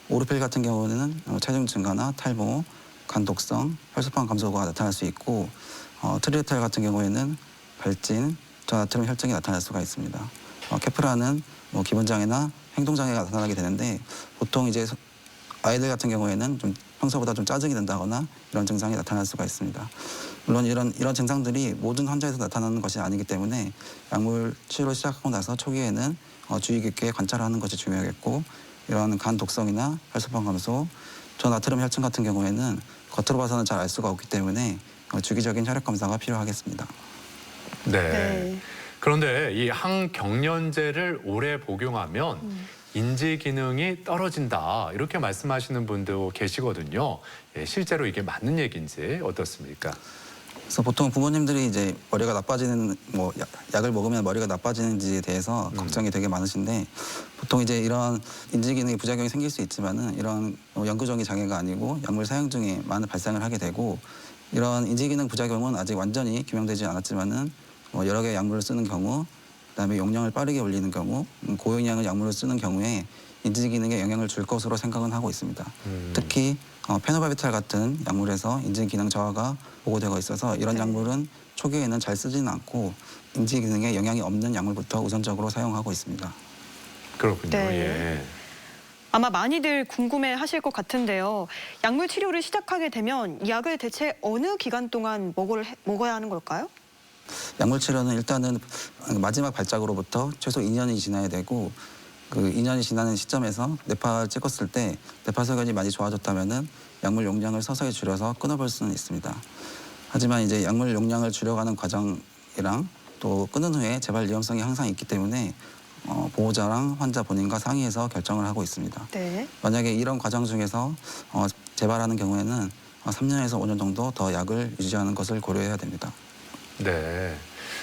오르필 같은 경우는 체중 증가나 탈모, 간 독성, 혈소판 감소가 나타날 수 있고 트리랩탈 같은 경우에는 발진, 저나트륨 혈증이 나타날 수가 있습니다. 케프라는 뭐 기분 장애나 행동 장애가 나타나게 되는데 보통 이제 아이들 같은 경우에는 좀 평소보다 좀 짜증이 난다거나 이런 증상이 나타날 수가 있습니다. 물론 이런 증상들이 모든 환자에서 나타나는 것이 아니기 때문에 약물 치료를 시작하고 나서 초기에는 주의 깊게 관찰하는 것이 중요하겠고 이런 간 독성이나 혈소판 감소, 저나트륨 혈증 같은 경우에는 겉으로 봐서는 잘 알 수가 없기 때문에 주기적인 혈액 검사가 필요하겠습니다.
네. 그런데 이 항경련제를 오래 복용하면 인지 기능이 떨어진다 이렇게 말씀하시는 분도 계시거든요. 예, 실제로 이게 맞는 얘기인지 어떻습니까?
그래서 보통 부모님들이 이제 머리가 나빠지는 뭐 약을 먹으면 머리가 나빠지는지에 대해서 걱정이 되게 많으신데 보통 이제 이런 인지 기능의 부작용이 생길 수 있지만은 이런 영구적인 장애가 아니고 약물 사용 중에 많은 발생을 하게 되고 이런 인지 기능 부작용은 아직 완전히 규명되지 않았지만은 여러 개의 약물을 쓰는 경우 그다음에 용량을 빠르게 올리는 경우 고용량의 약물을 쓰는 경우에 인지 기능에 영향을 줄 것으로 생각은 하고 있습니다. 특히 페노바비탈 같은 약물에서 인지 기능 저하가 보고되고 있어서 이런 약물은 초기에는 잘 쓰지는 않고 인지 기능에 영향이 없는 약물부터 우선적으로 사용하고 있습니다.
그렇군요.
네.
예.
아마 많이들 궁금해하실 것 같은데요. 약물 치료를 시작하게 되면 이 약을 대체 어느 기간 동안 먹어야 하는 걸까요?
약물 치료는 일단은 마지막 발작으로부터 최소 2년이 지나야 되고 그 2년이 지나는 시점에서 뇌파를 찍었을 때 뇌파 소견이 많이 좋아졌다면은 약물 용량을 서서히 줄여서 끊어볼 수는 있습니다. 하지만 이제 약물 용량을 줄여가는 과정이랑 또 끊은 후에 재발 위험성이 항상 있기 때문에 보호자랑 환자 본인과 상의해서 결정을 하고 있습니다.
네.
만약에 이런 과정 중에서 재발하는 경우에는 3년에서 5년 정도 더 약을 유지하는 것을 고려해야 됩니다.
네.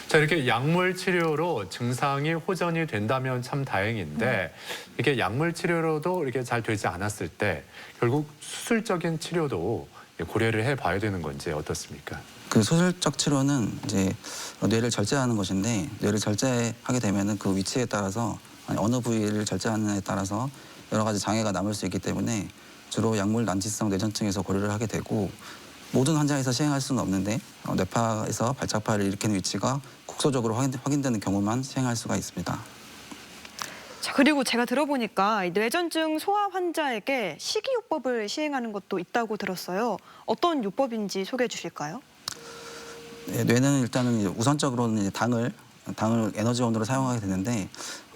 자, 이렇게 약물 치료로 증상이 호전이 된다면 참 다행인데 이게 약물 치료로도 이렇게 잘 되지 않았을 때 결국 수술적인 치료도 고려를 해봐야 되는 건지 어떻습니까?
그 수술적 치료는 이제 뇌를 절제하는 것인데 뇌를 절제하게 되면은 그 위치에 따라서 어느 부위를 절제하느냐에 따라서 여러 가지 장애가 남을 수 있기 때문에 주로 약물 난치성 뇌전증에서 고려를 하게 되고 모든 환자에서 시행할 수는 없는데 뇌파에서 발작파를 일으키는 위치가 국소적으로 확인되는 경우만 시행할 수가 있습니다.
자, 그리고 제가 들어보니까 뇌전증 소아 환자에게 식이요법을 시행하는 것도 있다고 들었어요. 어떤 요법인지 소개해 주실까요?
네, 뇌는 일단은 이제 우선적으로는 이제 당을 에너지원으로 사용하게 되는데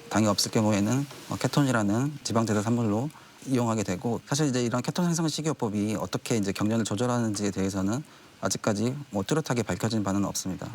당이 없을 경우에는 케톤이라는 지방 대사 산물로 이용하게 되고 사실 이제 이런 케톤 생성 식이요법이 어떻게 이제 경련을 조절하는지에 대해서는 아직까지 뭐 뚜렷하게 밝혀진 바는 없습니다.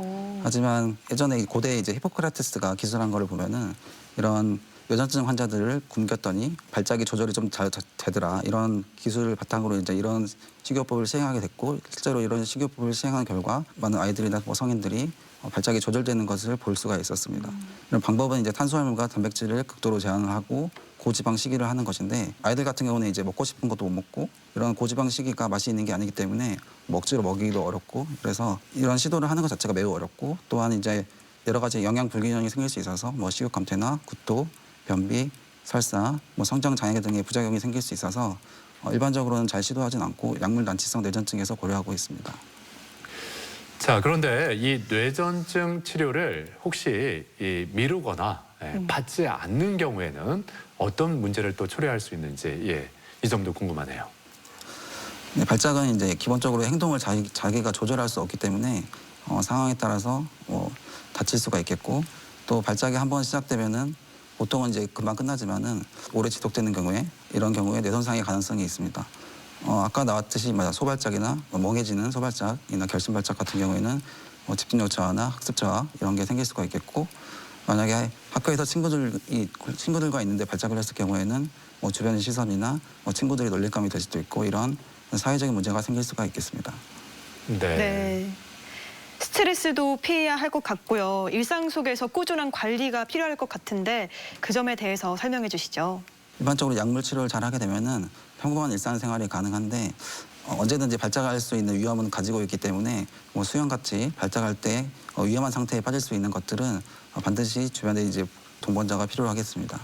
하지만 예전에 고대 이제 히포크라테스가 기술한 거를 보면은 이런 뇌전증 환자들을 굶겼더니 발작이 조절이 좀 잘 되더라. 이런 기술을 바탕으로 이제 이런 식이요법을 시행하게 됐고 실제로 이런 식이요법을 시행한 결과 많은 아이들이나 뭐 성인들이 발작이 조절되는 것을 볼 수가 있었습니다. 이런 방법은 이제 탄수화물과 단백질을 극도로 제한을 하고 고지방 식이를 하는 것인데 아이들 같은 경우는 이제 먹고 싶은 것도 못 먹고 이런 고지방 식이가 맛이 있는 게 아니기 때문에 억지로 먹이기도 어렵고 그래서 이런 시도를 하는 것 자체가 매우 어렵고 또한 이제 여러 가지 영양 불균형이 생길 수 있어서 뭐 식욕 감퇴나 구토, 변비, 설사, 뭐 성장 장애 등의 부작용이 생길 수 있어서 일반적으로는 잘 시도하진 않고 약물 난치성 뇌전증에서 고려하고 있습니다.
자, 그런데 이 뇌전증 치료를 혹시 미루거나 받지 않는 경우에는 어떤 문제를 또 초래할 수 있는지 이 점도 궁금하네요.
네, 발작은 이제 기본적으로 행동을 자기가 조절할 수 없기 때문에 상황에 따라서 다칠 수가 있겠고 또 발작이 한번 시작되면은 보통은 이제 금방 끝나지만은 오래 지속되는 경우에 이런 경우에 뇌손상의 가능성이 있습니다. 아까 나왔듯이 소발작이나 멍해지는 소발작이나 결심발작 같은 경우에는 집중력 저하나 학습 저하 이런 게 생길 수가 있겠고 만약에 학교에서 친구들과 있는데 발작을 했을 경우에는 주변의 시선이나 친구들이 놀릴감이 될 수도 있고 이런 사회적인 문제가 생길 수가 있겠습니다.
네. 스트레스도 피해야 할 것 같고요. 일상 속에서 꾸준한 관리가 필요할 것 같은데 그 점에 대해서 설명해 주시죠.
일반적으로 약물 치료를 잘 하게 되면은 평범한 일상생활이 가능한데 언제든지 발작할 수 있는 위험은 가지고 있기 때문에 수영같이 발작할 때 위험한 상태에 빠질 수 있는 것들은 반드시 주변에 이제 동반자가 필요하겠습니다.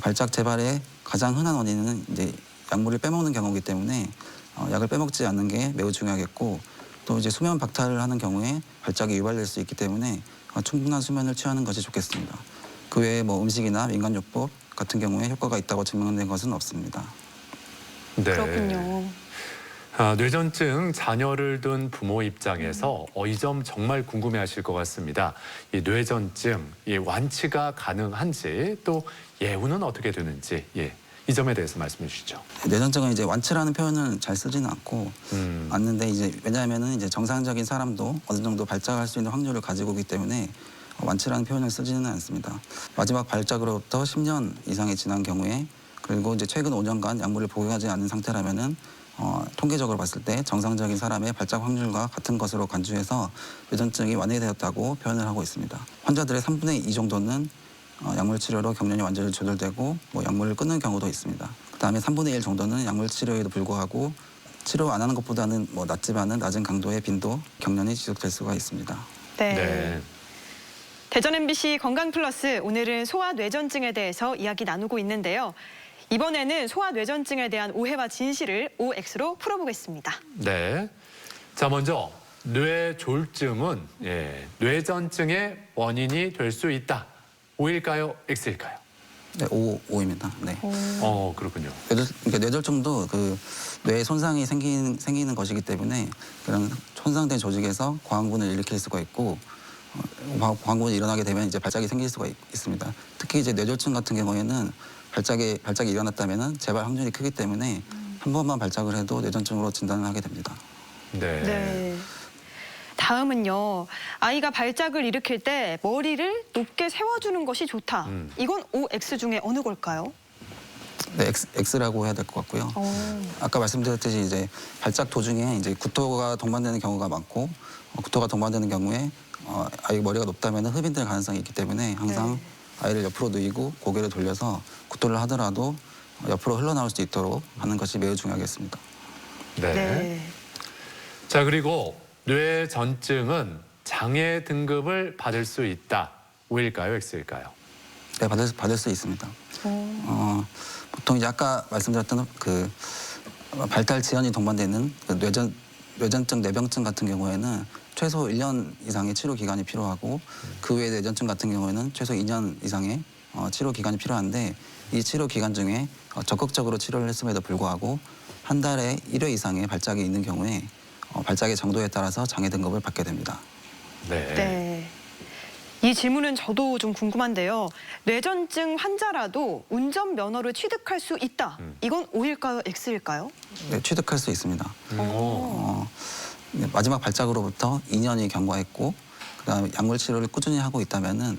발작 재발의 가장 흔한 원인은 이제 약물을 빼먹는 경우이기 때문에 약을 빼먹지 않는 게 매우 중요하겠고 또 이제 수면 박탈을 하는 경우에 발작이 유발될 수 있기 때문에 충분한 수면을 취하는 것이 좋겠습니다. 그 외에 음식이나 민간요법 같은 경우에 효과가 있다고 증명된 것은 없습니다.
네.
그렇군요.
뇌전증 자녀를 둔 부모 입장에서 이 점 정말 궁금해하실 것 같습니다. 이 뇌전증 완치가 가능한지 또 예후는 어떻게 되는지 이 점에 대해서 말씀해 주시죠.
뇌전증은 이제 완치라는 표현을 잘 쓰지는 않는데 이제 왜냐하면은 이제 정상적인 사람도 어느 정도 발작할 수 있는 확률을 가지고 있기 때문에 완치라는 표현을 쓰지는 않습니다. 마지막 발작으로부터 10년 이상이 지난 경우에 그리고 이제 최근 5년간 약물을 복용하지 않는 상태라면은 통계적으로 봤을 때 정상적인 사람의 발작 확률과 같은 것으로 간주해서 뇌전증이 완화되었다고 표현을 하고 있습니다. 환자들의 3분의 2 정도는 약물 치료로 경련이 완전히 조절되고 약물을 끊는 경우도 있습니다. 그다음에 3분의 1 정도는 약물 치료에도 불구하고 치료 안 하는 것보다는 낫지만은 낮은 강도의 빈도 경련이 지속될 수가 있습니다.
네. 대전 MBC 건강플러스 오늘은 소아뇌전증에 대해서 이야기 나누고 있는데요. 이번에는 소아뇌전증에 대한 오해와 진실을 OX로 풀어보겠습니다.
네. 자, 먼저 뇌졸중은 뇌전증의 원인이 될 수 있다. O일까요? X일까요?
네, O입니다. 네.
그렇군요.
뇌졸중도 뇌에 손상이 생기는 것이기 때문에 그런 손상된 조직에서 과흥분을 일으킬 수가 있고 과흥분이 일어나게 되면 이제 발작이 생길 수가 있습니다. 특히 이제 뇌졸중 같은 경우에는 발작이 일어났다면은 재발 확률이 크기 때문에 한 번만 발작을 해도 뇌전증으로 진단을 하게 됩니다.
네. 다음은요. 아이가 발작을 일으킬 때 머리를 높게 세워주는 것이 좋다. 이건 OX 중에 어느 걸까요?
네, X라고 해야 될 것 같고요. 아까 말씀드렸듯이 이제 발작 도중에 이제 구토가 동반되는 경우가 많고 구토가 동반되는 경우에 아이 머리가 높다면 흡인될 가능성이 있기 때문에 항상 아이를 옆으로 누이고 고개를 돌려서 구토를 하더라도 옆으로 흘러나올 수 있도록 하는 것이 매우 중요하겠습니다.
네. 자, 그리고 뇌전증은 장애 등급을 받을 수 있다. O일까요? X일까요?
네, 받을 수 있습니다. 보통 이제 아까 말씀드렸던 발달 지연이 동반되는 뇌전증, 뇌병증 같은 경우에는 최소 1년 이상의 치료 기간이 필요하고 그 외의 뇌전증 같은 경우에는 최소 2년 이상의 치료 기간이 필요한데 이 치료 기간 중에 적극적으로 치료를 했음에도 불구하고 한 달에 1회 이상의 발작이 있는 경우에 발작의 정도에 따라서 장애 등급을 받게 됩니다.
네. 이 질문은 저도 좀 궁금한데요. 뇌전증 환자라도 운전면허를 취득할 수 있다. 이건 O일까요? X일까요?
네, 취득할 수 있습니다. 마지막 발작으로부터 2년이 경과했고 그다음에 약물 치료를 꾸준히 하고 있다면은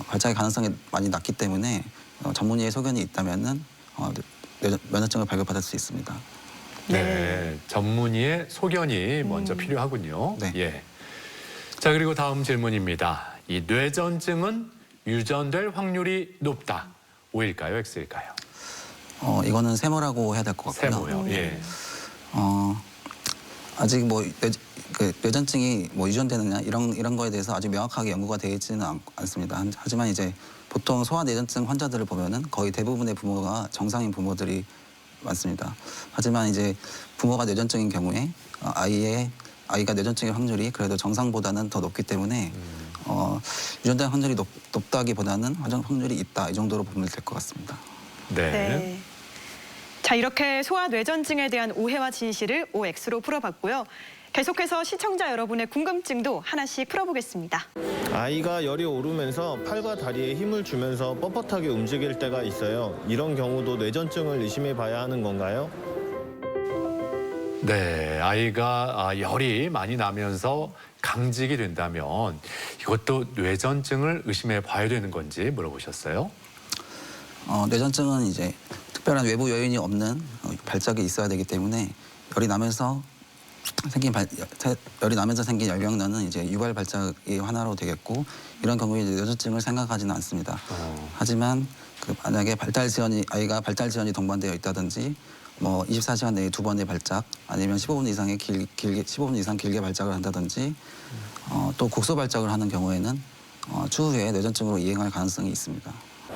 발작의 가능성이 많이 낮기 때문에 전문의의 소견이 있다면은 면허증을 발급받을 수 있습니다.
네, 전문의의 소견이 먼저 필요하군요.
네.
예. 자, 그리고 다음 질문입니다. 이 뇌전증은 유전될 확률이 높다. O일까요, X일까요?
이거는 세모라고 해야 될 것 같고요.
세모요. 예.
아직 뭐 뇌전증이 뭐 유전되느냐 이런 거에 대해서 아주 명확하게 연구가 되어 있지는 않습니다. 하지만 이제 보통 소아 뇌전증 환자들을 보면은 거의 대부분의 부모가 정상인 부모들이 많습니다. 하지만 이제 부모가 뇌전증인 경우에 아이가 뇌전증의 확률이 그래도 정상보다는 더 높기 때문에 유전된 확률이 높다기보다는 확률이 있다 이 정도로 보면 될 것 같습니다.
네.
자, 이렇게 소아 뇌전증에 대한 오해와 진실을 OX로 풀어봤고요. 계속해서 시청자 여러분의 궁금증도 하나씩 풀어보겠습니다.
아이가 열이 오르면서 팔과 다리에 힘을 주면서 뻣뻣하게 움직일 때가 있어요. 이런 경우도 뇌전증을 의심해 봐야 하는 건가요?
네, 아이가 열이 많이 나면서 강직이 된다면 이것도 뇌전증을 의심해 봐야 되는 건지 물어보셨어요?
뇌전증은 이제 특별한 외부 요인이 없는 발작이 있어야 되기 때문에 열이 나면서 생긴 열병란은 이제 유발 발작이 하나로 되겠고 이런 경우에 이제 뇌전증을 생각하지는 않습니다. 하지만 만약에 아이가 발달 지연이 동반되어 있다든지 뭐 24시간 내에 2번의 발작 아니면 15분 이상의 15분 이상 길게 발작을 한다든지 또 국소 발작을 하는 경우에는 추후에 뇌전증으로 이행할 가능성이 있습니다.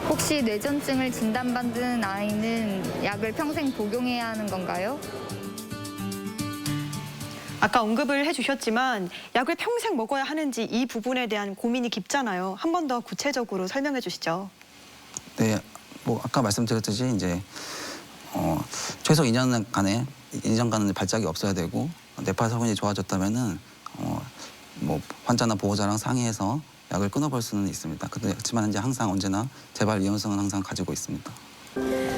혹시 뇌전증을 진단받은 아이는 약을 평생 복용해야 하는 건가요?
아까 언급을 해주셨지만 약을 평생 먹어야 하는지 이 부분에 대한 고민이 깊잖아요. 한 번 더 구체적으로 설명해 주시죠.
네, 뭐 아까 말씀드렸듯이 이제 최소 2년간은 발작이 없어야 되고 뇌파 성분이 좋아졌다면은 뭐 환자나 보호자랑 상의해서 약을 끊어볼 수는 있습니다. 그렇지만 이제 항상 언제나 재발 위험성은 항상 가지고 있습니다.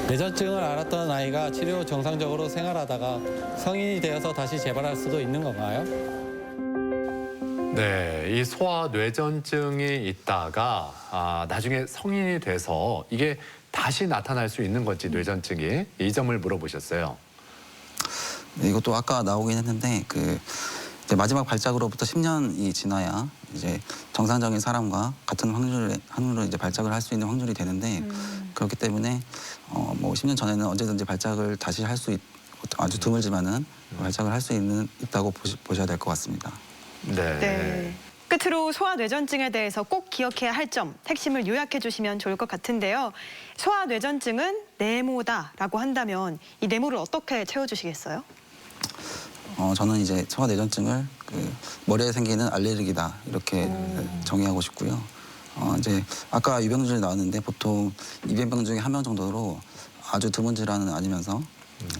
뇌전증을 앓았던 아이가 치료 정상적으로 생활하다가 성인이 되어서 다시 재발할 수도 있는 건가요?
네, 이 소아 뇌전증이 있다가 나중에 성인이 돼서 이게 다시 나타날 수 있는 건지 뇌전증이 이 점을 물어보셨어요.
네, 이것도 아까 나오긴 했는데 이제 마지막 발작으로부터 10년이 지나야 이제 정상적인 사람과 같은 확률로 이제 발작을 할 수 있는 확률이 되는데 그렇기 때문에 뭐 10년 전에는 언제든지 발작을 다시 할 수 아주 드물지만은 발작을 할 수 있다고 보셔야 될 것 같습니다.
네. 끝으로 소아 뇌전증에 대해서 꼭 기억해야 할 점, 핵심을 요약해 주시면 좋을 것 같은데요. 소아 뇌전증은 네모다라고 한다면 이 네모를 어떻게 채워주시겠어요?
저는 이제 소아 뇌전증을 머리에 생기는 알레르기다 이렇게 정의하고 싶고요. 이제 아까 유병증이 나왔는데 보통 200명 중에 1명 정도로 아주 드문 질환은 아니면서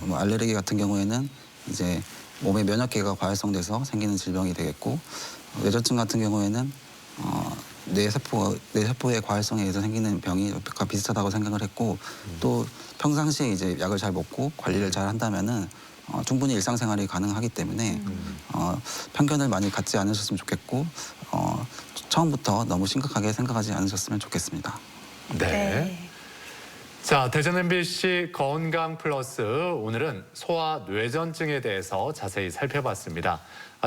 뭐 알레르기 같은 경우에는 이제 몸의 면역계가 과활성돼서 생기는 질병이 되겠고 뇌전증 같은 경우에는 뇌세포의 과활성에 의해서 생기는 병이 비슷하다고 생각을 했고 또 평상시에 이제 약을 잘 먹고 관리를 잘 한다면은 충분히 일상생활이 가능하기 때문에 편견을 많이 갖지 않으셨으면 좋겠고 처음부터 너무 심각하게 생각하지 않으셨으면 좋겠습니다.
네. 자, 대전 MBC 건강 플러스 오늘은 소아 뇌전증에 대해서 자세히 살펴봤습니다.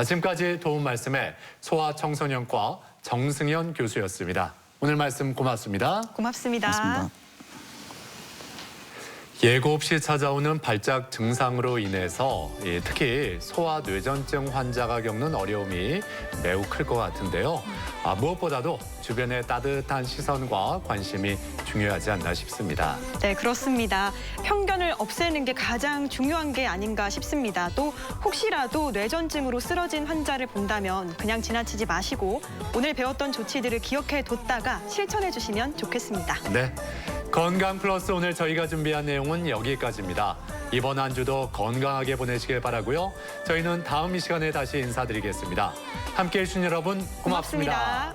지금까지 도움 말씀에 소아청소년과 정승현 교수였습니다. 오늘 말씀 고맙습니다.
고맙습니다.
고맙습니다.
예고 없이 찾아오는 발작 증상으로 인해서 특히 소아 뇌전증 환자가 겪는 어려움이 매우 클 것 같은데요. 무엇보다도 주변의 따뜻한 시선과 관심이 중요하지 않나 싶습니다.
네, 그렇습니다. 편견을 없애는 게 가장 중요한 게 아닌가 싶습니다. 또 혹시라도 뇌전증으로 쓰러진 환자를 본다면 그냥 지나치지 마시고 오늘 배웠던 조치들을 기억해 뒀다가 실천해 주시면 좋겠습니다.
네. 건강 플러스 오늘 저희가 준비한 내용은 여기까지입니다. 이번 한 주도 건강하게 보내시길 바라고요. 저희는 다음 이 시간에 다시 인사드리겠습니다. 함께해 주신 여러분 고맙습니다.